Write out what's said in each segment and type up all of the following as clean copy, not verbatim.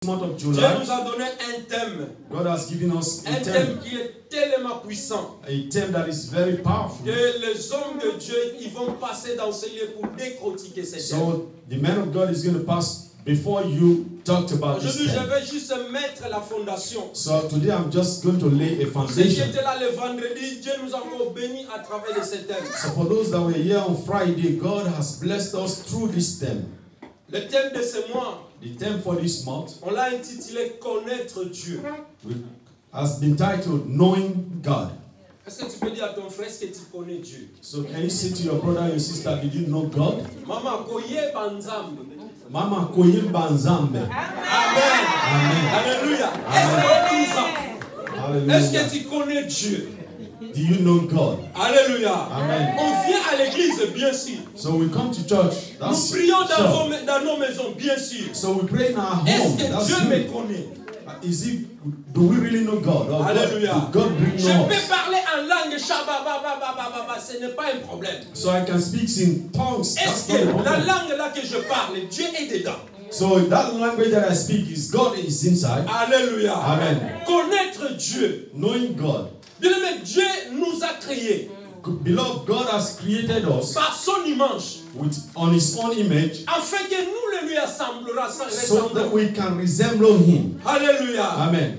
month of Dieu July, nous a donné un thème. God has given us Un thème qui est tellement puissant. a theme that is very powerful. Que les hommes de Dieu, ils vont passer dans ce lieu pour décortiquer ces thèmes. So the man of God is going to pass before you talked about this Aujourd'hui, je theme. vais juste mettre la fondation. So today I'm just going to lay a Ceux qui foundation. étaient là le vendredi, Dieu nous a encore bénis à travers de ces thèmes. So for those that were here on Friday, God has blessed us through this theme. Le thème de ce mois, The theme for this month on l'a intitulé Connaître Dieu. has been titled Knowing God. Est-ce que tu peux dire à ton frère, est-ce que tu connais Dieu? So can you say to your brother and your sister, did you know God? Maman, koye banzambe. Mama koyimba nzambe. Amen. Amen. Alléluia. Hallelujah. Est-ce que tu connais Dieu? Do you know God? Alléluia. Amen. On vient à l'église, bien sûr. So we come to church. Nous That's prions sure. dans nos maisons, bien sûr. So we pray in our Est-ce home. que That's Dieu me good. connaît? Do we really know God? Or Alléluia. God really Je know peux us? parler en langue shababababababa, ce n'est pas un problème. So I can speak in tongues. Est-ce That's not a que la problem. langue là que je parle, Dieu est dedans? So that language that I speak is God is inside. Alléluia. Amen. Connaître Dieu. Knowing God. Bien-aimé, Dieu nous a créés Beloved, God has created us par son image, on His own image afin que nous le lui assemblera sans so that ressembler. we can resemble Him. Alléluia. Amen.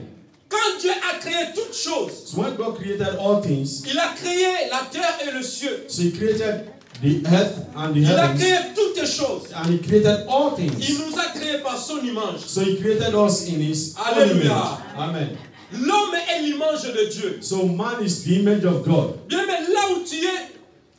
Quand Dieu a créé toutes choses, So when God created all things, il a créé la terre et le ciel. so He created the earth and the Il a heavens, créé toutes choses. and He created all Il things. nous a créés par son image. So He created us in His own Alléluia. image. Amen. L'homme est l'image de Dieu. So man is the image of God. Bien, mais là où tu es,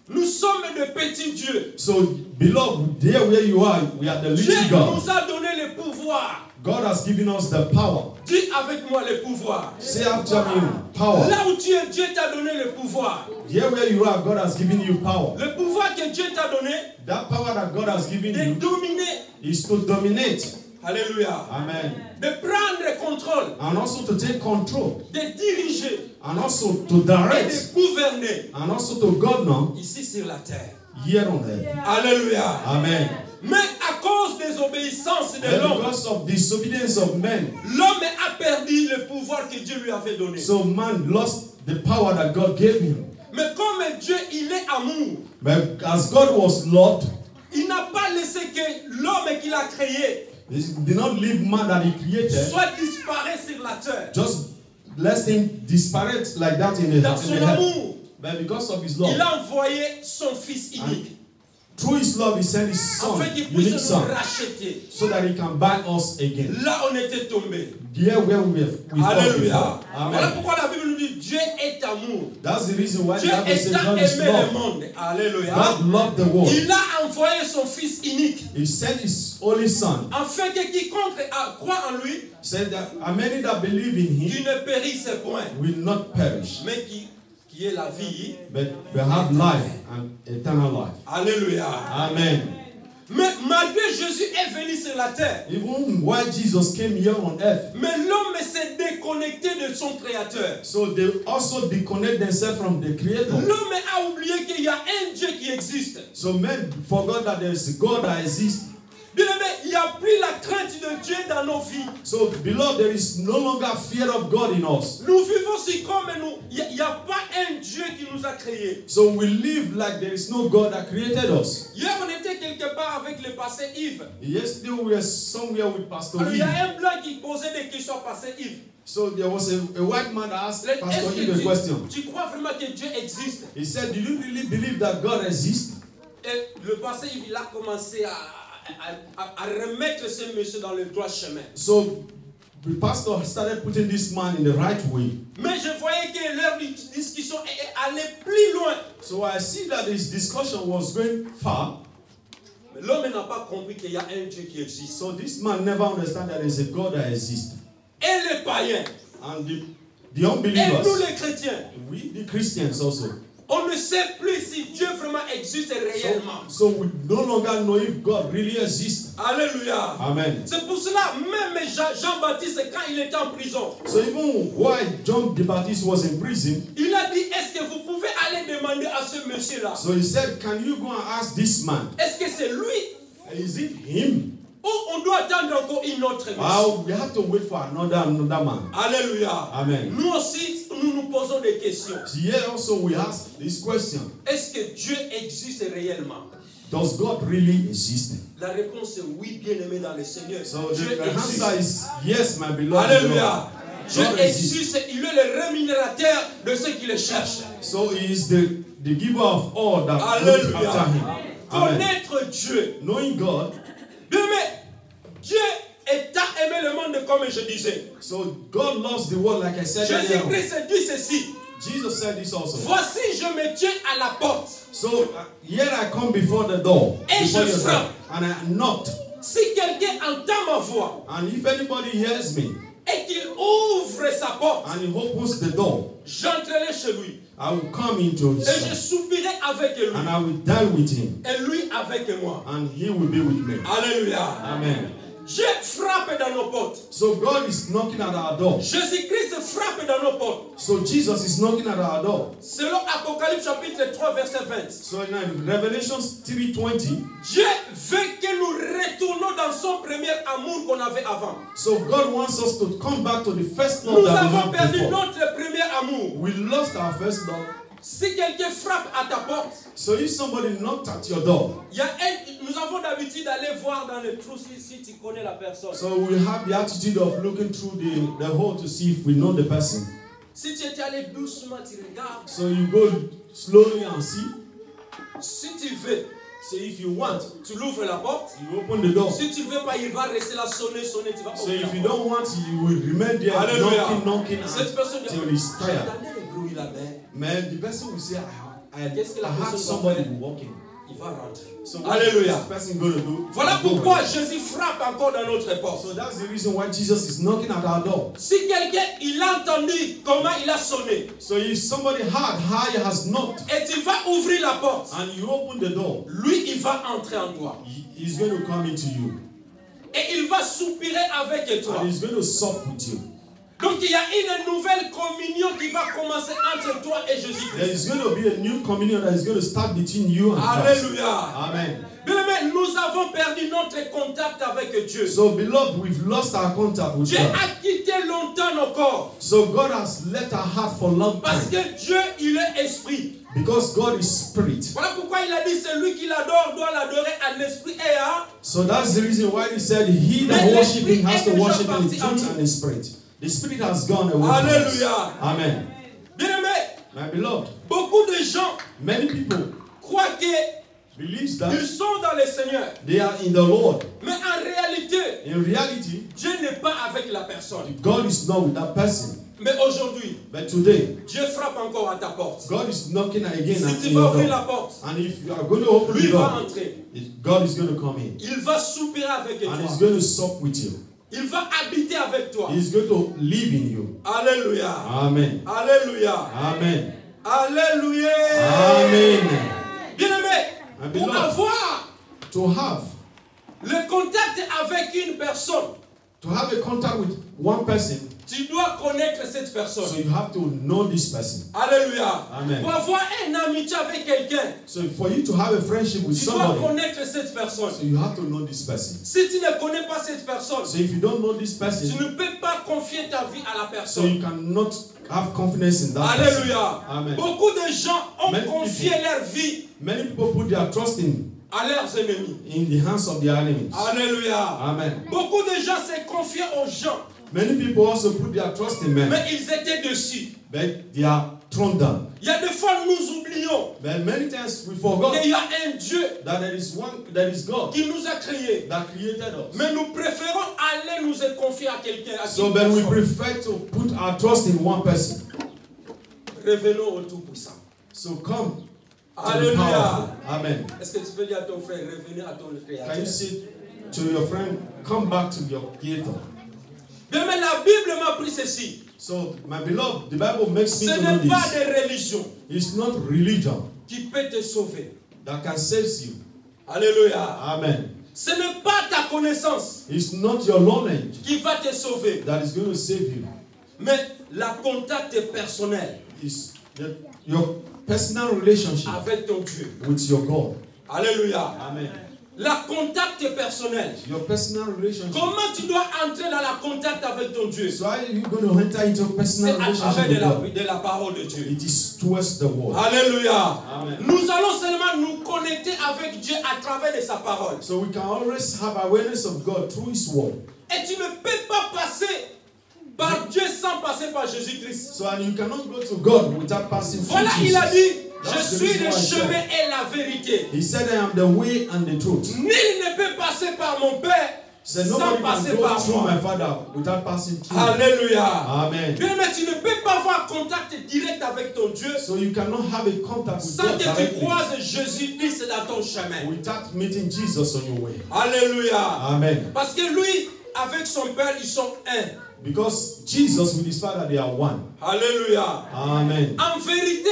nous sommes de petits dieux. So beloved, there where you are, we are the Dieu little God. nous a donné le pouvoir. God has given us the power. Dis avec moi le pouvoir. Say after me, power. Là où tu es, Dieu t'a donné le pouvoir. There where you are, God has given you power. Le pouvoir que Dieu t'a donné That power that God has given de you dominer. is to dominate. Alléluia. Amen. De prendre contrôle. And also to take control. De diriger. And also to Et direct. de gouverner. And also to govern Ici sur la terre. here on earth. Alléluia. Amen. Mais à cause des obéissances de And l'homme, because of disobedience of men, l'homme a perdu le pouvoir que Dieu lui avait donné. so man lost the power that God gave him. Mais comme Dieu, il est amour, But as God was Lord, il n'a pas laissé que l'homme qu'il a créé He did not leave man that He created, soit disparu sur la terre. just let him disparate like that in the Dans son heaven. amour, But because of His il love, a envoyé son fils unique through His love, He sent His Son, afin qu'il unique puisse nous Son, racheter. so that He can buy us again. Là, on était tombé. There where we fought Alléluia. before. Voilà Amen. pourquoi la Bible nous dit Dieu est amour. That's the reason why Dieu the Bible says étant God is aimé le love. monde. Alléluia. God loved the world. Il a envoyé son fils unique He sent His only Son. afin que quiconque croit en lui, Said that many that believe in Him qu'il ne périsse point, will not perish, mais qui est la vie. but will have life and eternal life. Alléluia. Amen. Mais malgré Jésus est venu sur la terre, Even while Jesus came here on earth, mais l'homme s'est déconnecté de son créateur. so they also disconnect themselves from the Creator. L'homme a oublié qu'il y a un Dieu qui existe. So men forgot that there is a God that exists. Bien aimé, il n'y a plus la crainte de Dieu dans nos vies. So beloved, there is no longer fear of God in us. Nous vivons si comme nous. Il n'y a pas un Dieu qui nous a créés. So we live like there is no God that created us. Hier, on était quelque part avec le pasteur Yves. Yesterday we were somewhere with Pastor Alors, il y Yves. a un blanc qui posait des questions à pasteur Yves. So there was a white man that asked Est-ce Pastor que Yves a question. tu crois vraiment que Dieu existe? He said, do you really believe that God exists? Et le pasteur Yves, il a commencé à remettre ce monsieur dans le droit chemin. So the pastor started putting this man in the right way. Mais je voyais que leur discussion allait plus loin. So I see that this discussion was going far. Mais l'homme n'a pas compris qu'il y a un Dieu qui existe. So this man never understand that there is a God that exists. Et les païens, And the et nous unbelievers, les chrétiens, we the Christians also. on ne sait plus si Dieu vraiment existe réellement. So we no longer know if God really exists. Alléluia. Amen. C'est pour cela, même Jean-Baptiste, quand il était en prison, So even while John the Baptist was in prison, il a dit, est-ce que vous pouvez aller demander à ce monsieur-là? so he said, can you go and ask this man? Est-ce que c'est lui? Is it him? Ou on doit attendre encore une autre mission. We have to wait for another man. Alléluia. Amen. Nous aussi, nous nous posons des questions. Here also we ask this question. Est-ce que Dieu existe réellement? Does God really exist? La réponse est oui, bien-aimé dans le Seigneur. So Dieu the existe. answer is yes, my beloved. Alléluia. Dieu God existe, il est le rémunérateur de ceux qui le cherchent. So he is the giver of all that look Alléluia. after him. Amen. Connaître Dieu. Knowing God. Bien-aimé, Dieu est à aimer le monde comme je disais. So God loves the world, like I said earlier. Jésus-Christ dit ceci. Jesus said this also. Voici, je me tiens à la porte. So here I come before the door. Et Before je your frappe. door, and I knocked. Si quelqu'un entend ma voix And if anybody hears me et qu'il ouvre sa porte, and he opens the door, j'entrerai chez lui. I will come into his Et je house. soupirai avec lui. And I will dine with him. Et lui avec moi. And he will be with me. Alléluia. Amen. Dieu frappe dans nos portes. So God is knocking at our door. Jésus-Christ frappe dans nos portes. So Jesus is knocking at our door. Selon Apocalypse chapitre 3 verset 20. So in Revelation 3:20, Dieu veut que nous retournions dans son premier amour qu'on avait avant. so God wants us to come back to the first love Nous that we avons had perdu before. notre premier amour. We lost our first love. Si quelqu'un frappe à ta porte, So if somebody knocked at your door, nous avons l'habitude d'aller voir dans le trou si tu connais la personne. so we have the attitude of looking through the hole to see if we know the person. Si tu étais allé doucement, tu regardes. So you go slowly and see. Si tu veux, So if you want, tu l'ouvres la porte. you open the door. Si tu ne veux pas, il va rester là sonner, tu vas So ouvrir la if you porte. don't want, you will remain there Alléluia. knocking Cette personne dit, until he's tired. j'entendais le bruit là-bas. Man, the person will say, Qu'est-ce que la I had personne somebody va faire? walking. Il va rentrer. So what Alléluia. is this person going to do? Voilà Go pourquoi away. Jésus frappe encore dans notre porte. So that's the reason why Jesus is knocking at our door. Si quelqu'un il a entendu comment il a sonné So if somebody heard how he has knocked et tu vas ouvrir la porte, and you open the door, lui il va entrer en toi he's going to come into you et il va soupirer avec toi. and he's going to sup with you. Donc il y a une nouvelle communion qui va commencer entre toi et There Jésus-Christ. is going to be a new communion that is going to start between you and Christ. Alléluia. Amen. Bien-aimé, nous avons perdu notre contact avec Dieu. So beloved, we've lost our contact with Dieu God. a quitté longtemps nos corps So God has left our heart for a long parce time que Dieu il est esprit. because God is spirit. Voilà pourquoi il a dit celui qui l'adore doit l'adorer en esprit et à. So that's the reason why he said he that worship him has to worship him in truth and in spirit. The spirit has gone away from us. Alléluia. Amen. Bien-aimé, My beloved, beaucoup de gens many people croient qu'ils believe that sont dans le Seigneur. they are in the Lord. Mais en réalité, In reality, Dieu n'est pas avec la personne. God is not with that person. Mais aujourd'hui, But today, Dieu frappe encore à ta porte. God is knocking again Si at tu your vas ouvrir door. la porte, And if you are going to open lui the va door, entrer. God is going to come in. Il va soupirer avec And he's toi. going to sup with you. Il va habiter avec toi. He's going to live in you. Alléluia. Amen. Alléluia. Amen. Alléluia. Amen. Bien-aimé, My pour beloved, avoir to have le contact avec une personne, a contact with one person, tu dois connaître cette so personne. you have to know this person. Alléluia. Amen. Pour avoir une amitié avec quelqu'un, So for you to have a friendship with tu dois somebody, connaître cette personne. so you have to know this person. Si tu ne connais pas cette personne, So if you don't know this tu person, ne peux pas confier ta vie à la so personne. you cannot have confidence in that person. Alléluia. Amen. Beaucoup de gens ont Many confié people- leur vie Many people put their trust à leurs ennemis. in the hands of their enemies. Alléluia. Amen. Beaucoup de gens s'est confié aux gens, Many people also put their trust in men, mais ils étaient dessus. but they are thrown down. Il y a des fois nous oublions But many times we forgot qu'il y a un Dieu that there is one, that is God qui nous a créés. that created us. Mais nous préférons aller nous confier à quelqu'un. à So une then we personne. prefer to put our trust in one person. Revenons au Tout-Puissant. So come to the Alléluia. powerful. Amen. Est-ce que tu peux dire à ton frère, revenez à ton Can Créateur? you say to your friend, come back to your Creator? Bien, mais la Bible m'a pris ceci. So, my beloved, the Bible makes Ce me to know n'est pas this. des religions It's not religion qui peut te sauver. that can save you. Alléluia. Amen. Ce n'est pas ta connaissance It's not your knowledge qui va te sauver, that is going to save you. mais la contact personnel It's your personal relationship avec ton Dieu. with your God. Alléluia. Amen. La contact personnel. Your personal relationship. Comment tu dois entrer dans la contact avec ton Dieu? So how are you going to enter into a personal C'est à relationship travers with God? de la parole de Dieu. It is towards the word. Alléluia. Amen. Nous allons seulement nous connecter avec Dieu à travers de sa parole. So we can always have awareness of God through His word. Et tu ne peux pas passer par Dieu sans passer par Jésus-Christ. So and you cannot go to God without passing through Voilà, Jesus. il a dit, je That's the suis reason le why he chemin said. et la vérité. He said, I am the way and the truth. Nul ne peut passer par mon Père So sans nobody passer can go par through moi. my Father without passing through. Alléluia. Amen. Bien, mais tu ne peux pas avoir contact direct avec ton Dieu So you cannot have a contact with sans God que tu directly croises Jésus-Christ dans ton chemin. without meeting Jesus on your way. Alléluia. Amen. Parce que lui, avec son Père, ils sont un. Because Jesus with His Father, they are one. Alléluia. Amen. En vérité,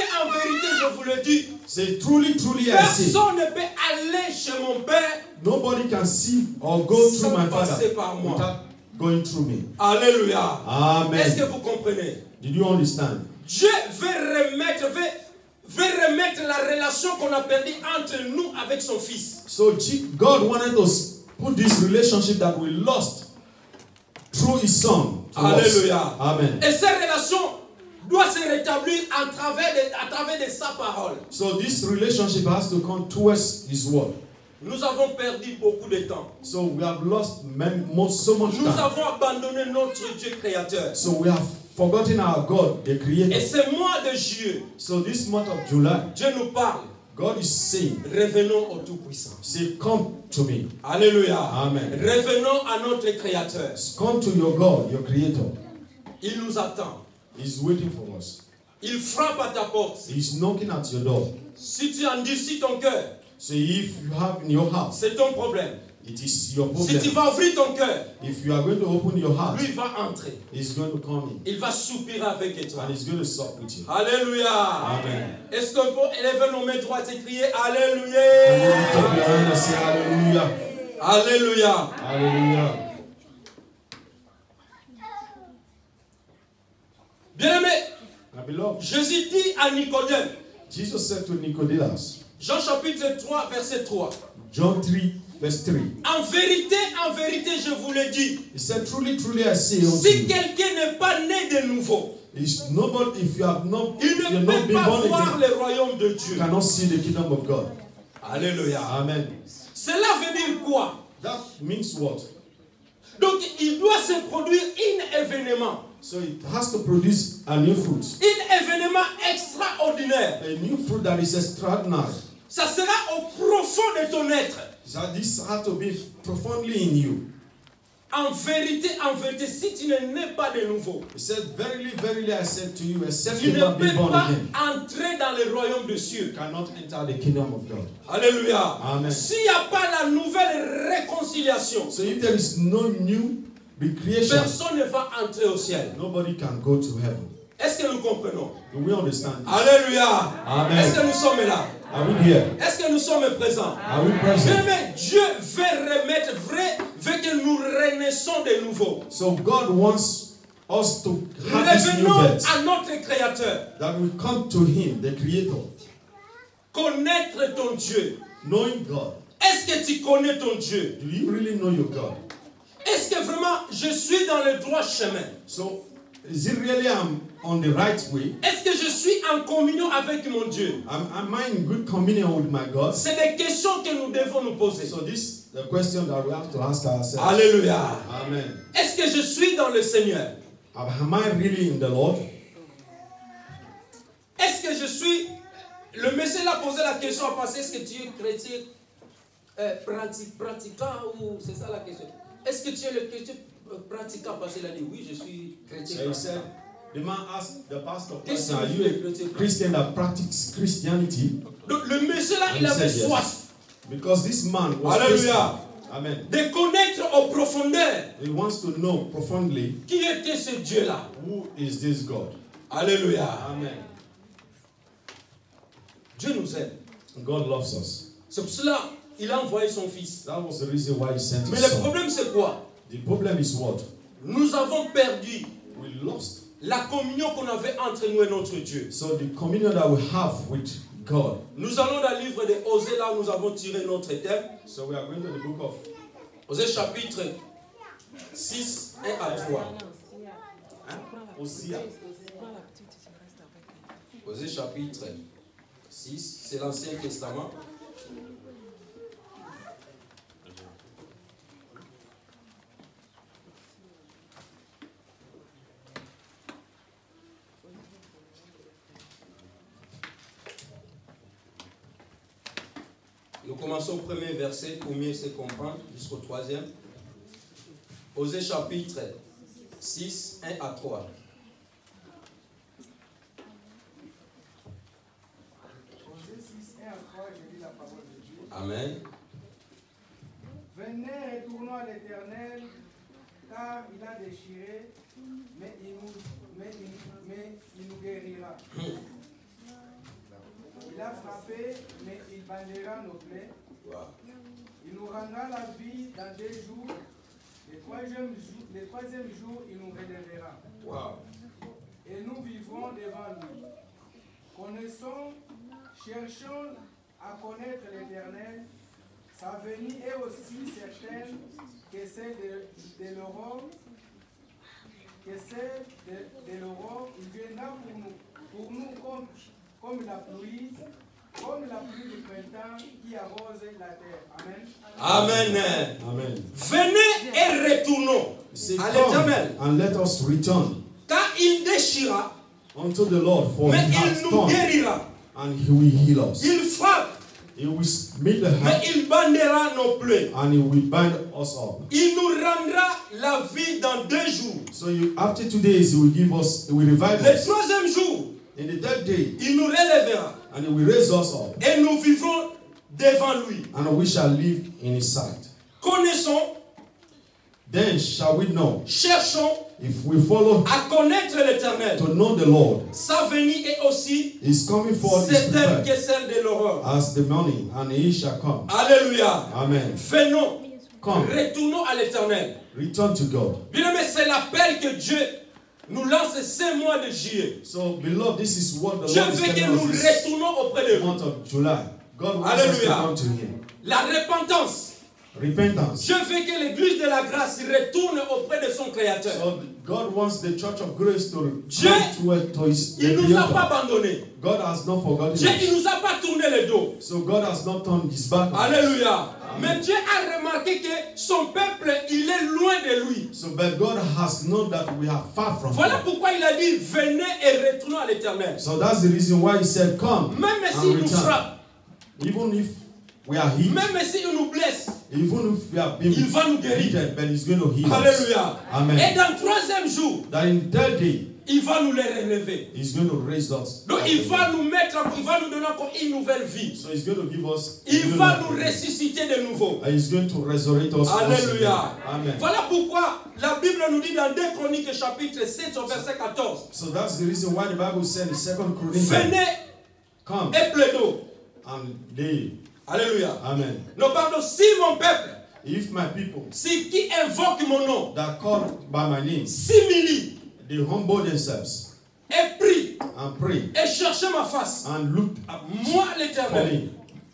je vous le dis, Say truly, truly I say, personne ne peut aller chez mon Père nobody can see or go sans through my passer Father par moi. without going through me. Alléluia. Est-ce que Amen. vous comprenez? Did you understand? Dieu veut remettre la relation qu'on a perdue entre nous avec son Fils. So God wanted us to put this relationship that we lost through His Son. to us. Alléluia. Amen. Et cette relation doit se rétablir à travers de sa parole. So this relationship has to come towards His word. Nous avons perdu beaucoup de temps. So we have lost so much Nous time. avons abandonné notre Dieu créateur. So we have forgotten our God, the Et Creator. ce mois de juillet, So this month of July, Dieu nous parle. God is saying, Revenons au Tout-Puissant. say, come to me. Alléluia. Amen. Revenons à notre créateur. Come to your God, your Creator. Il nous attend. He's waiting for us. Il frappe à ta porte. He's knocking at your door. Si tu endurcis ton cœur, So if you have in your heart, c'est ton problème. it is your Si tu problem. vas ouvrir ton cœur, If you are going to open your heart, lui va entrer. He's going to come in Il va soupirer avec toi. and He's going to sup with you. Alléluia. Amen. Est-ce qu'on peut élever nos mains droites et crier And you Alléluia? lift up your hand and say, Hallelujah. Alléluia. Hallelujah. Bien-aimé, My beloved, Jésus dit à Nicodème, Jesus said to Nicodemus, Jean chapitre 3, verset 3. John 3, verse 3. En vérité, je vous le dis, He said, truly, truly, I say unto si you, quelqu'un n'est pas né de nouveau, is nobody, if you have not, il you're ne not peut been pas born voir again, le royaume de you Dieu. cannot see the kingdom of God. Alléluia. Amen. Cela veut dire quoi? That means what? Donc, il doit se produire un événement. So it has to produce a new fruit. Un événement extraordinaire. A new fruit that is extraordinary. Ça sera au profond de ton être. So this has to be profoundly in you. En vérité, si tu ne nais pas de nouveau, He said, verily, verily, I said to you, except tu you ne have been peux born pas again, entrer dans le royaume des cieux. you cannot enter the kingdom of God. Alléluia. Amen. S'il n'y a pas la nouvelle réconciliation, So if there is no new recreation, personne ne va entrer au ciel. nobody can go to heaven. Est-ce que nous comprenons? Do we understand this? Alléluia. Amen. Est-ce que nous sommes là? Are we here? Est-ce que nous sommes présents? Are we present? Mais Dieu veut que nous renaissons de nouveau. So God wants us to have this new Revenons birth, à notre Créateur. that we come to Him, the Creator, Connaître ton Dieu. knowing God. Est-ce que tu connais ton Dieu? Do you really know your God? Est-ce que vraiment je suis dans le droit chemin? So, is it really I'm on the right way? Est-ce que je suis en communion avec mon Dieu? Am I in good communion with my God? C'est des questions que nous devons nous poser. So this is the question that we have to ask ourselves. Alléluia. Amen. Est-ce que je suis dans le Seigneur? Am I really in the Lord? Est-ce que je suis... Le monsieur l'a posé la question à passer, est-ce que tu es chrétien pratiquant ou c'est ça la question? Est-ce que tu es le chrétien pratiquant? Parce qu'il a dit oui, je suis chrétien So he pratiquant. said, the man asked the pastor, Qu'est-ce are que you tu fais, a Christian that practices Christianity? Donc le monsieur là, And il he avait said yes. soif Because this man was Alléluia. Christian. Amen. de connaître en profondeur He wants to know profoundly, qui était ce Dieu-là. who is this God? Alléluia. Amen. Dieu nous aime. God loves us. C'est pour cela qu'il a envoyé son fils. That was the reason why he sent Mais his le son. problème c'est quoi? The problem is what? Nous avons perdu We lost. la communion qu'on avait entre nous et notre Dieu. So the communion that we have with God. Nous allons dans le livre de Osée, là où nous avons tiré notre thème. So we are going to the book of Osée chapitre 6, 1 à 3. Hosea. Osée chapitre 6, c'est l'Ancien Testament. Nous commençons au premier verset pour mieux se comprendre jusqu'au troisième. Osée chapitre 6, 1 à 3. Osée 6, 1 à 3, je lis la parole de Dieu. Amen. Venez, retournons à l'Éternel, car il a déchiré, mais il nous guérira. Il a frappé, mais il bandera nos plaies. Wow. Il nous rendra la vie dans 2 jours. Le troisième jour, il nous relèvera. Wow. Et nous vivrons devant lui. Connaissons, cherchons à connaître l'Éternel. Sa venue est aussi certaine que celle de l'aurore. Il viendra pour nous comme la pluie du printemps qui arrose la terre. Amen. Amen. Amen. Venez et retournons Say, à come l'Éternel, and let us return car il déchira, unto the Lord, for mais he has il nous done, guérira. and he will heal us. Il frappe, He will meet the mais heart, il bandera nos plaies. and he will bind us up. Il nous rendra la vie dans 2 jours. So after 2 days, he will give us, he will revive Le us. troisième jour, In the 3rd day, il nous relèvera and he will raise us up, et nous vivrons devant lui. and we shall live in his sight. Connaissons, Then shall we know, cherchons if we follow à connaître l'Éternel. to know the Lord. Sa venue est aussi His coming forth is certaine prepared que celle de l'aurore. as the morning, and he shall come. Alléluia. Amen. Venons, Come, retournons à l'Éternel. return to God. Bien aimé, c'est l'appel que Dieu nous lance ce mois de juillet. So, beloved, this is what the Dieu Lord is veut que telling nous us this retournons auprès de lui. month of July. God wants us to Hallelujah. come to him. La repentance. Repentance. Dieu veut que l'église de la grâce retourne auprès de son Créateur. So God wants the Church of Grace to Dieu, come to his Il ne nous a pas Creator. abandonnés. God has not forgotten Dieu, il ne us. nous a pas tourné le dos. So God has not turned his back on us. Alléluia. Mais Dieu a remarqué que son peuple, il est loin de lui. So, but God has known that we are far from Voilà him. pourquoi il a dit, venez et retournons à l'Éternel. So that's the reason why he said, come Même and s'il nous return. frappe, Even if we are hit, même s'il nous blesse, even if we have been il va nous guérir. beaten, but he's going to heal us. Alléluia. Amen. Et dans le troisième jour, That in the 3rd day, il va nous les relever. he's going to raise us. Donc il va nous mettre, il va nous donner encore une nouvelle vie. So he's going to give us. Il va nous ressusciter de nouveau. And he's going to resurrect us. once Alléluia. again. Amen. Voilà pourquoi la Bible nous dit dans 2 Chroniques chapitre 7 au verset 14. So that's the reason why the Bible said in 2 Corinthians, Venez come et plaidons. and they. Alléluia. Amen. Non, pardon, si mon peuple, If my people si qui invoque mon nom, that call by my name, s'humilie they humble themselves et prie and pray et cherche ma face, and look up moi for l'Éternel, me,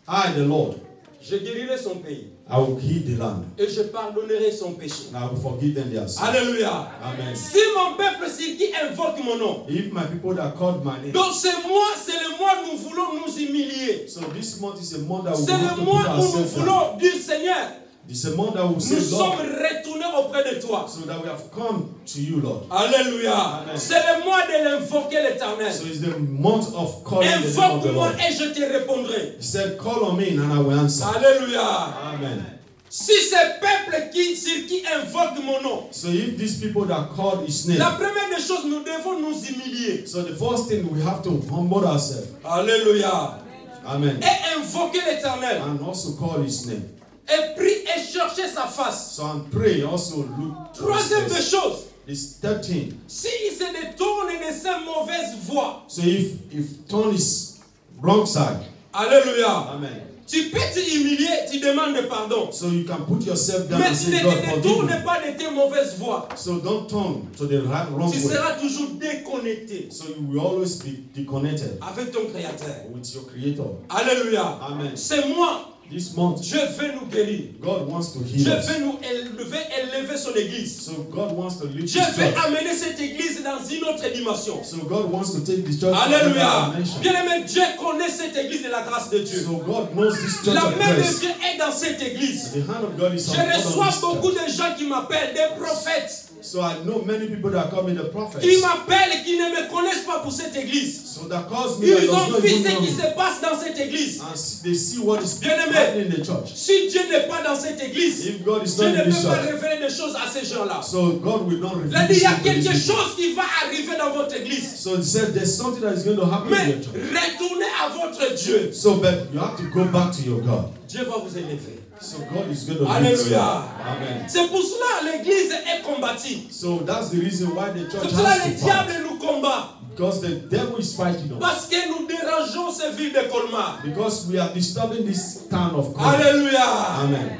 I the Lord, je guérirai son pays I will heal the land et je pardonnerai son péché. and I will forgive them their sins. Alléluia. Amen. Si mon peuple, si qui invoque mon nom, If my people that called my name, donc c'est le mois où nous voulons nous humilier. so this month is a month that we C'est have le to put mois où nous ourselves down. voulons dire Seigneur, It's a month that we nous say, sommes Lord, retournés auprès de toi. so that we have come to you, Lord. Alléluia. Amen. C'est le mois de l'invoquer l'Éternel. So it's the month of calling the name of the Invoque-moi Lord. et je te répondrai. He said, call on me and I will answer. Alléluia. Amen. Si ces peuples qui invoquent mon nom, So if these people that called his name, la première des choses, nous devons nous humilier. so the first thing we have to humble ourselves. Alléluia. Amen. Et invoquer l'Éternel. And also call his name. Et prie et chercher sa face. So and pray, also look. for his Troisième des face. choses, This 13. s'il se détourne de ses mauvaises voies, So if turn is wrong side. Alléluia. Amen. Tu peux t'humilier, tu demandes pardon. So you can put yourself down Mais and tu say, ne God, te forgive détourne me. pas de tes mauvaises voies. So don't turn to the wrong Tu way. seras toujours déconnecté So you will always be disconnected avec ton Créateur. with your Creator. Alléluia. Amen. C'est moi. This month, Dieu veut nous guérir. God wants to heal Dieu us. veut nous élever son église. So God wants to lift Dieu His veut church. amener cette église dans une autre dimension. So God wants to take the church to Alléluia. another dimension. Bien-aimé, Dieu connaît cette église de la grâce de Dieu. So God knows this church La of main de grace. Dieu est dans cette église. The hand of God is Je on reçois this beaucoup church. de gens qui m'appellent, des prophètes, So I know many people that call me the prophets. qui m'appellent et qui ne me connaissent pas pour cette église. So that calls me Ils that does ont not vu even ce know qui me. se passe dans cette église. And they see what is Bien-aimé. happening in the church. Si Dieu n'est pas dans cette église, If God is Dieu not ne in peut this pas church, révéler des choses à ces gens-là. so God will not Il a reveal dit, il y a this to quelque these people. chose qui va arriver dans votre église. So he said there's something that is going to happen in Mais your church. retournez à votre Dieu. So but you have to go back to your God. Dieu va vous élever. So God is going to lift you Alléluia. up. Amen. C'est pour cela que l'église est combative. So that's the reason why the C'est church pour cela has que le to diable fight. nous combat. Because the devil is fighting us. Parce que nous dérangeons ces villes de Colmar. Because we are disturbing this town of God. Alléluia. Amen.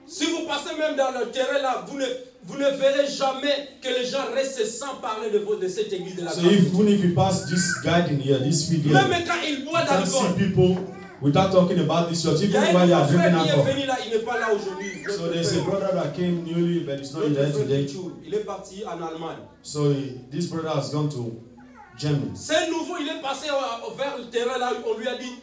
Si vous passez même dans le terrain là, vous ne verrez jamais que les gens restent sans parler de cette église de la So grâce. even if you pass this guide in here, this video, Même you quand ils boivent can d'alcool. see people without talking about this church, Il y a even while they un are drinking frère qui est alcohol. venu là, il n'est pas là aujourd'hui. So there's a brother that came newly, but he's not Notre there frère today. Pichou, il est parti en Allemagne. So this brother has gone to Germany. C'est nouveau, il est passé vers le terrain là, on lui a dit,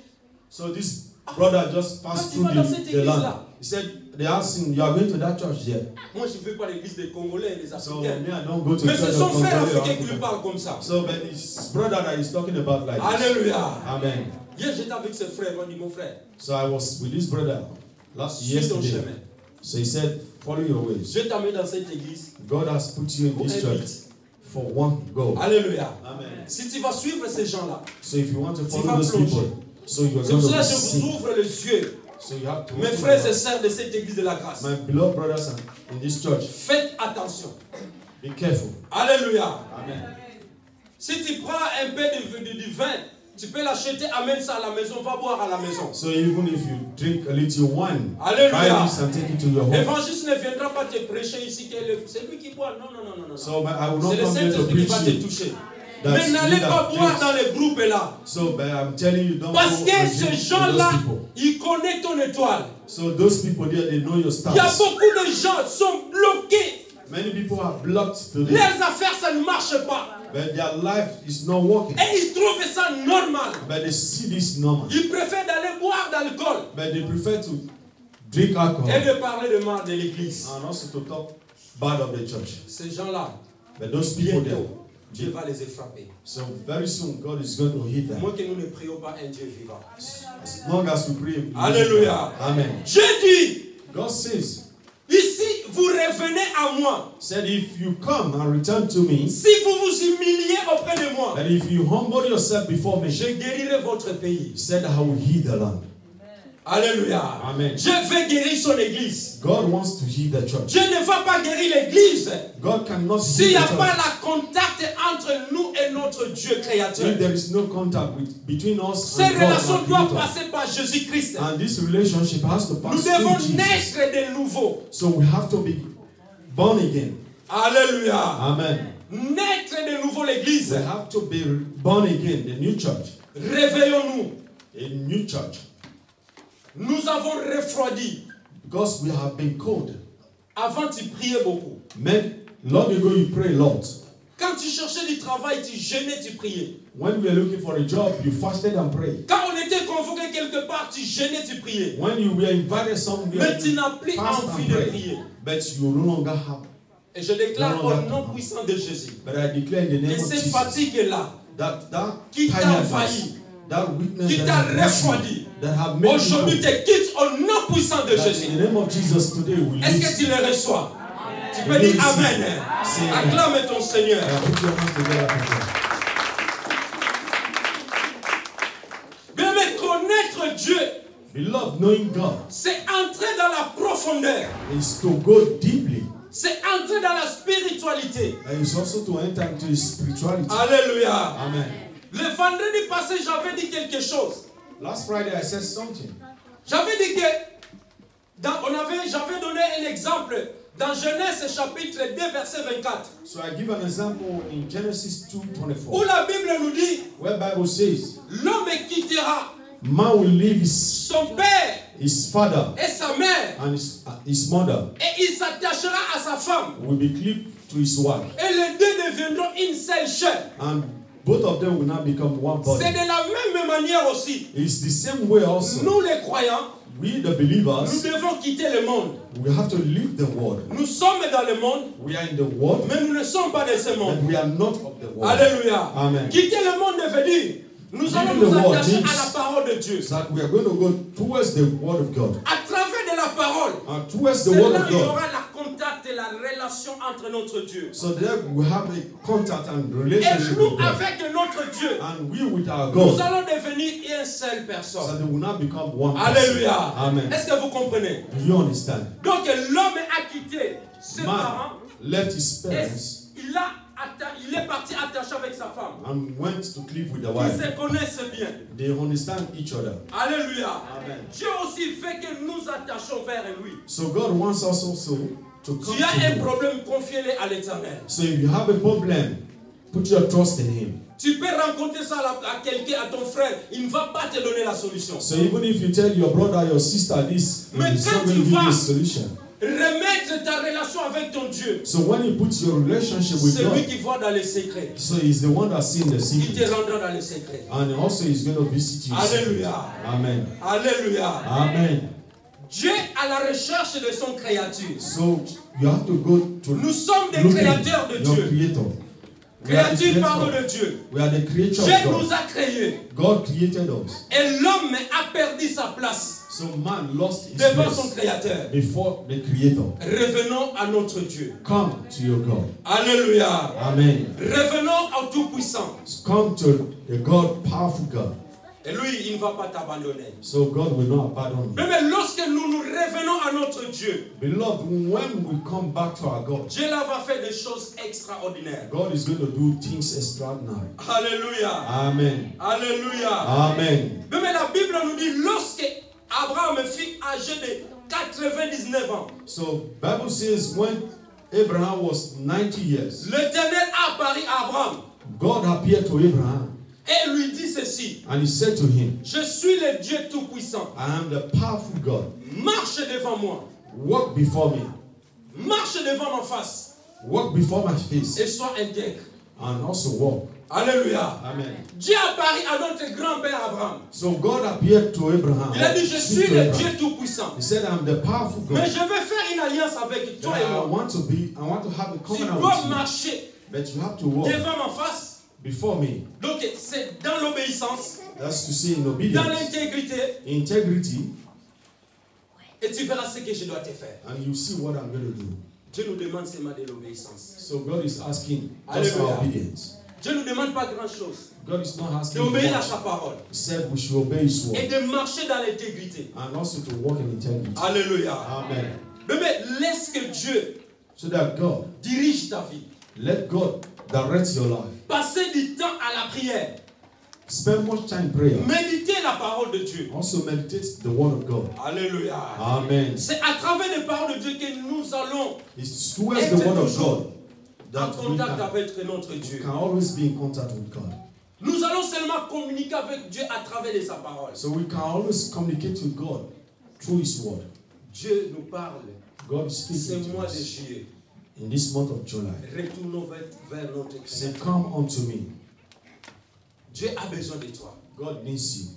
So this brother just passed tu through vas dans cette the église-là. land. He said, they asked him, you are going to that church there. Moi je ne vais pas à l'église des Congolais et des So Africains. me, I don't go to Mais church c'est son of frère Congolese or africain qui lui African. parle comme ça. So but it's his brother that he's talking about like this. Alléluia. Amen. Hier j'étais avec ses frères, on dit mon frère, So I was with this brother suis ton yesterday. chemin. So he said, follow your ways. Je t'amène dans cette église God has put you in pour this un church but. for one goal. Alléluia. Amen. Si tu vas suivre ces gens-là, So if you want to Tu follow vas those plonger. people, so you're c'est going pour to cela be que je sick. vous ouvre les yeux. So you have to Mes open frères your et heart. sœurs de cette église de la grâce, My beloved brothers in this church, faites attention. be careful. Alléluia. Amen. Si tu prends un peu du vin, tu peux l'acheter, amène ça à la maison, va boire à la maison. So even if you drink a little wine, Alléluia. buy this and take it to your home. L'évangéliste ne viendra pas te prêcher ici que c'est lui qui boit. Non, non, non, non, non. So but I will C'est not le come here to Saint-Esprit qui preach va te you. toucher. That's Mais n'allez you that pas boire drinks. dans les groupes là. So but I'm telling you, don't Parce go que and ces drink with gens-là, those people. ils connaissent ton étoile. So those people there, they know your Il y a stance. beaucoup de gens qui sont bloqués. Many people are blocked today, Leurs affaires, ça ne marche pas. but their life is not working. Et ils trouvent ça normal. But they see this normal. Ils préfèrent d'aller boire d'alcool But they prefer to drink et alcohol de parler de mal de l'église. and also to talk bad of the church. Ces gens-là, But those people there, bientôt, Dieu va les frapper. so very soon God is going to hit them. Moi que nous ne prions pas un Dieu vivant. As long as we pray. we Alléluia. Amen. Je dis, God says, ici, vous revenez à moi. said, if you come and return to me, Si vous vous humiliez auprès de moi, that if you humble yourself before me, je guérirai votre pays. he said, I will heal the land. Alléluia. Amen. Je vais guérir son église. God wants to heal the church. Dieu ne va pas guérir l'église God cannot s'il n'y heal a the pas church la contact entre nous et notre Dieu créateur. if there is no contact between us Cette and God. relation our doit Creator. passer par Jésus-Christ. And this relationship has to Nous pass devons through Jesus. naître de nouveau. So we have to be born again. Alléluia. Amen. Naître de nouveau l'église. We have to be born again, the new church. Réveillons-nous. A new church. Nous avons refroidi. Because we have been cold. Avant, tu priais beaucoup. Long ago you pray a lot. Quand tu cherchais du travail, tu jeûnais, tu priais. When we were looking for a job, you fasted and prayed. Quand on était convoqué quelque part, tu jeûnais, tu priais. When you were invited somewhere, Mais tu n'as plus fast envie and de pray. prier. But you no longer have. Et je déclare No au longer. nom puissant de Jésus But I declare in the que name of ces Jesus fatigues-là, that qui t'a tiredness, envahi, that weakness qui that t'a have made refroidi, you, that have made aujourd'hui you te quitte au nom puissant de that Jésus. in the name of Jesus today we Est-ce que lose. tu le reçois? Tu peux Amen. dire Amen. C'est- Acclame ton Seigneur. Put your hands together for God. Bien, mais connaître Dieu, Beloved, knowing God c'est entrer dans la profondeur. is to go deeply. C'est entrer dans la spiritualité. And it's also to enter into His spirituality. Alléluia. Amen. Le vendredi passé, j'avais dit quelque chose. Last Friday I said something. J'avais dit que j'avais donné un exemple dans Genèse chapitre 2 verset 24. So I give an example in Genesis 2:24. Où la Bible nous dit, Where Bible says, l'homme quittera man will leave son père his father et sa mère and his mother et il s'attachera à sa femme. will be cleaved to his wife. Et les deux deviendront une seule chair. And both of them will now become one body. C'est de la même manière aussi. It's the same way also. Nous les croyants, We the nous believers, devons quitter le monde. we have to leave the world. Nous sommes dans le monde, We are in the world, mais nous ne sommes pas de ce monde. but we are not of the world. Alléluia. Amen. Quitter le monde veut dire, nous allons Leaving nous the world attacher means à la parole de Dieu. That we are going to go towards the word of God. À travers de la parole, And towards the c'est word là of il y God. aura la contact et la relation entre notre Dieu. So there we have a contact and Et relationship nous, with God. avec notre Dieu, And we with our nous God. allons devenir une seule So personne. they will not become one person. Alléluia. Amen. Est-ce que vous comprenez? Do you understand? Donc l'homme a quitté ses Man parents left his et parents il est parti attaché avec sa femme. and went to live with the Ils wife. se connaissent bien. They understand each other. Alléluia. Amen. Dieu aussi fait que nous attachions vers lui. So God wants us also to come Tu as to un Him. problème, confie-le à l'Éternel. So if you have a problem, put your trust in Him. Tu peux rencontrer ça à quelqu'un, à ton frère, il ne va pas te donner la solution. So even if you tell your brother, your sister this, Mais he's quand not going tu to give you vas a solution. Remettre ta relation avec ton Dieu, So when he puts your relationship with c'est lui God, qui voit dans les secrets. so he's the one that's seen the Il te secret. rendra dans les secrets. And also he's going to visit you. Alléluia. Amen. Alléluia. Amen. Dieu à la recherche de son créature. So you have to go to Nous sommes des look créateurs de at your Dieu. creator. We are the Créature parle creator. de Dieu. We are the creature Dieu of nous God. a créés. God created us. Et l'homme a perdu sa place So man lost his devant son place créateur. before the creator. Revenons à notre Dieu. Come to your God. Alléluia. Amen. Revenons au Tout-Puissant. Come to the God, powerful God. Et lui, il ne va pas t'abandonner. So God will not abandon you. Mais lorsque nous revenons à notre Dieu, Beloved, when we come back to our God, Dieu là va faire des choses extraordinaires. God is going to do things extraordinary. Alléluia. Amen. Alléluia. Amen. Mais la Bible nous dit, lorsque Abraham fut âgé de 99 ans, So Bible says when Abraham was 90 years, l'Éternel a apparu à Abraham God appeared to Abraham et lui dit ceci: and he said to him, je suis le Dieu Tout-Puissant. I am the powerful God. Marche devant moi. Walk before me. Marche devant ma face. Walk before my face Et sois intègre. and also walk. Alléluia. Amen. Dieu apparu à notre grand-père Abraham. So God appeared to Abraham. Il a dit, je Speak suis to le Abraham. Dieu Tout-Puissant. He said, I'm the powerful Mais God. je vais faire une alliance avec toi et I moi. want to have a Tu covenant dois with you. marcher But you have to walk devant ma face. before me. Donc c'est dans l'obéissance, That's to say in dans obedience, l'intégrité, integrity, et tu verras ce que je dois te faire. and you see what I'm going to do. Dieu nous demande seulement de l'obéissance. So God is asking just Alléluia. our obedience. Dieu ne nous demande pas grand-chose. God is not asking D'obéir à much. sa parole He said we should obey His et word de marcher dans l'intégrité. and also to walk in integrity. Alléluia. Amen. Mais laisse que Dieu So that God, dirige ta vie. let God direct your life. Passer du temps à la prière. Spend much time in prayer. Méditer la parole de Dieu. Also meditate the word of God. Alléluia. Amen. C'est à travers les paroles de Dieu que nous allons It's towards the word of God en that we contact can avec notre Dieu. always be in contact with God. Nous allons seulement communiquer avec Dieu à travers de sa parole. So we can always communicate with God through His word. Dieu nous parle. God is Ce speaking to mois de us juillet, in this month of July. retournons vers notre Say, Créateur. come unto me. Dieu a besoin de toi. God needs you.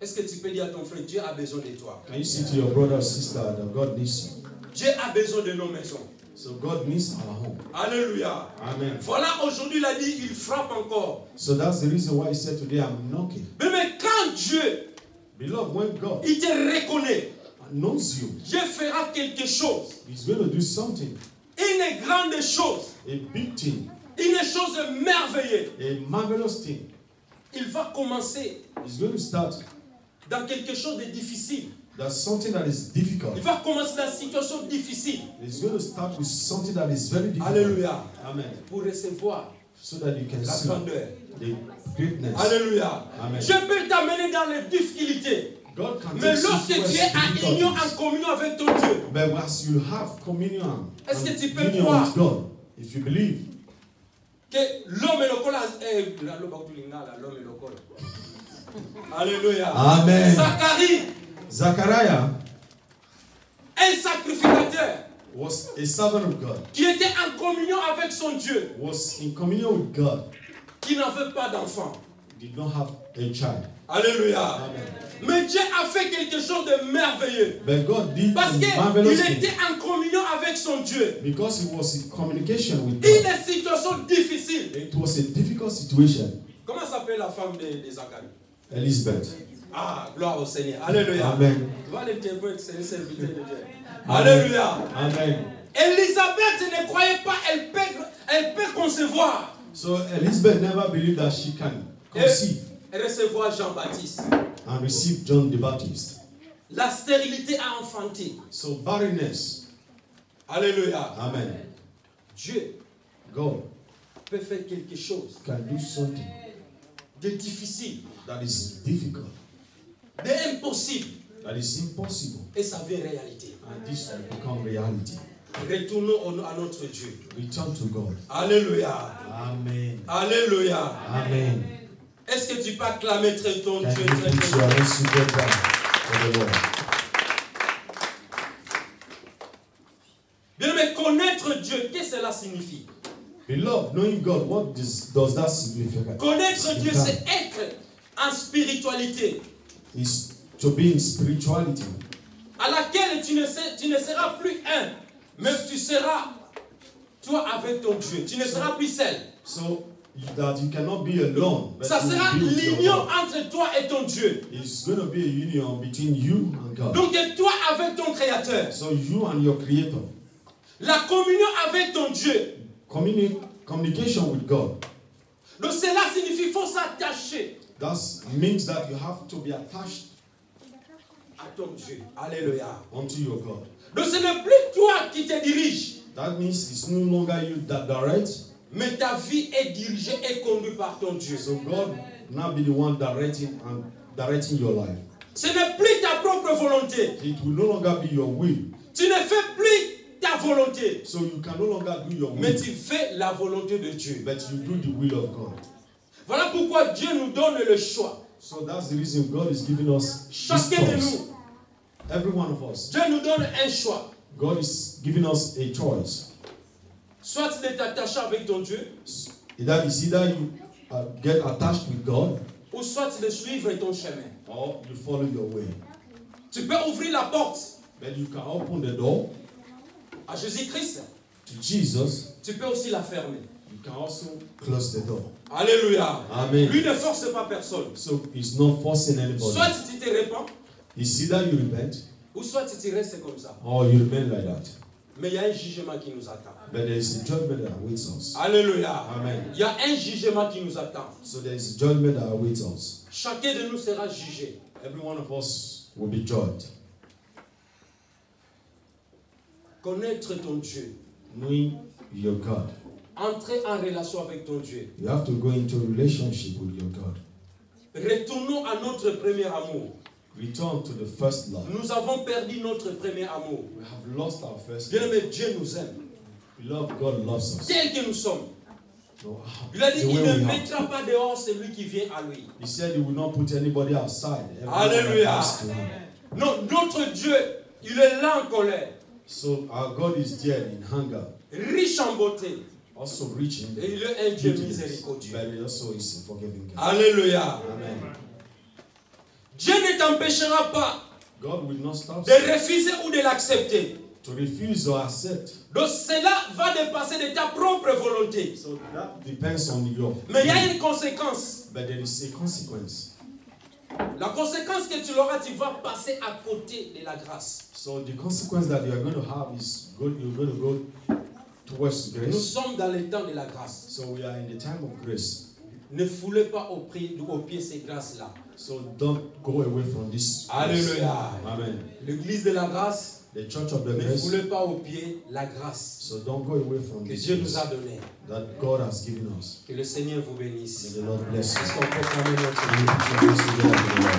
Est-ce que tu peux dire à ton frère, Dieu a besoin de toi? Can you say to your brother or sister that God needs you? Dieu a besoin de nos maisons. So God needs our home. Alléluia. Amen. Voilà, aujourd'hui, il a dit, il frappe encore. So that's the reason why He said today, I'm knocking. Mais quand Dieu, Beloved, when God il te reconnaît, knows you, Dieu fera quelque chose. He's going to do something, Une grande chose. a big thing, Une chose merveilleuse. a marvelous thing. Il va commencer He's going to start. dans quelque chose de difficile. That's something that is difficult. Il va commencer dans une situation difficile. He's going to start with something that is very difficult. Alléluia. Amen. Pour recevoir so that you can la see grandeur. the greatness. Alléluia. Amen. Je peux t'amener dans les difficultés. God can Mais take you lorsque through tu es en union, en difficulties. communion avec ton Dieu, But as you have communion, Est-ce que tu peux union croire? with God, if you believe que l'homme est le col, l'homme est le col. Alléluia. Amen. Zachariah, Zachariah un sacrificateur was a servant of God, qui était en communion avec son Dieu, was in communion with God, qui n'avait pas d'enfant. did not have a child. Alléluia. Amen. Mais Dieu a fait quelque chose de merveilleux. But God did Parce a qu'il marvelous était thing en communion avec son Dieu. because he was in communication with Une God. situation difficile. It was a difficult situation. Comment s'appelle la femme de Zacharie? Elizabeth. Ah, gloire au Seigneur. Alléluia. Amen. Tu vois l'interprète, c'est un serviteur de Dieu. Alléluia. Amen. Elisabeth ne croyait pas, elle peut concevoir So Elizabeth never believed that she can conceive et recevoir Jean-Baptiste. and receive John the Baptist. La stérilité a enfanté. So barrenness. Alléluia. Amen. Dieu God peut faire quelque chose can do something de difficile, that is difficult, d'impossible, that is impossible, et ça devient réalité. and this will become reality. Retournons à notre Dieu. Return to God. Alléluia. Amen. Alléluia. Amen. Est-ce que tu peux acclamer très ton Can Dieu you très put your très hands together for the Lord? Bien, mais connaître Dieu, qu'est-ce que cela signifie? Beloved, knowing God, what does that signify? Connaître Dieu, c'est être en spiritualité, Is to be in spirituality, à laquelle tu ne seras plus un, mais tu seras toi avec ton Dieu. Tu ne seras plus seul. so that you cannot be alone. But Ça you sera will be with your l'union God. entre toi et ton Dieu. It's going to be a union between you and God. Donc toi avec ton Créateur. So you and your Creator. La communion avec ton Dieu. Communication with God. Donc cela signifie qu'il faut s'attacher That means that you have to be attached à ton Dieu. Alléluia. unto your God. Donc ce n'est plus toi qui te dirige, That means it's no longer you that directs. mais ta vie est dirigée et conduite par ton Dieu. So God now be the one directing your life. Ce n'est plus ta propre volonté. It will no longer be your will. Tu ne fais plus ta volonté, So you can no longer do your mais will, tu fais la volonté de Dieu. but you do the will of God. Voilà pourquoi Dieu nous donne le choix. So that's the reason God is giving us this Chacun de choice. nous, Every one of us. Dieu nous donne un choix. God is giving us a choice. Soit tu t'attaches avec ton Dieu, That is either you get attached with God ou soit tu le suivre ton chemin. or you follow your way. Tu peux ouvrir la porte But you can open the door à Jésus-Christ. to Jesus. Tu peux aussi la fermer. You can also close the door. Alléluia. Amen. Lui ne force pas personne. So he's not forcing anybody. Soit tu te répands, It's either you repent ou soit tu te restes comme ça. or you remain like that. Mais il y a un jugement qui nous attend. But there is a judgment that awaits us. Alléluia. Amen. Il y a un jugement qui nous attend. So there is a judgment that awaits us. Chacun de nous sera jugé. Every one of us will be judged. Connaître ton Dieu. Knowing your God. Entrer en relation avec ton Dieu. You have to go into a relationship with your God. Retournons à notre premier amour. Return to the first love. Nous avons perdu notre premier amour. We have lost our first Bien love. aimé, Dieu nous aime. Beloved, God loves us. Tel que nous sommes. So, Il a dit the qu'il way ne we are. mettra pas dehors celui qui vient à lui. He said he will not put anybody outside. Everyone Alléluia. comes to him. Non, notre Dieu, il est là en colère, So our God is there in hunger, riche en beauté, also rich in et il est un Dieu goodness, miséricordieux. but he also is a forgiving God. Alléluia. Amen. Dieu ne t'empêchera pas God will not stop de refuser ou de l'accepter. to refuse or accept. Donc cela va dépasser de ta propre volonté. So that depends on your. Mais il y a une conséquence. But there is a consequence. La conséquence que tu l'auras, tu vas passer à côté de la grâce. So the consequence that you are going to have is you're going to go towards Nous grace. sommes dans le temps de la grâce. So we are in the time of grace. Ne foulez pas au pied ces grâces-là. So don't go away from this. grace. Alléluia. Amen. L'église de la grâce, The church of the Ne grace. foulez pas aux pieds la grâce So don't go away from que this Dieu nous grace a donnée. that God has given us. Que le Seigneur vous bénisse. May the Lord bless you. Est-ce qu'on peut fermer notre May you put your hands together for the Lord.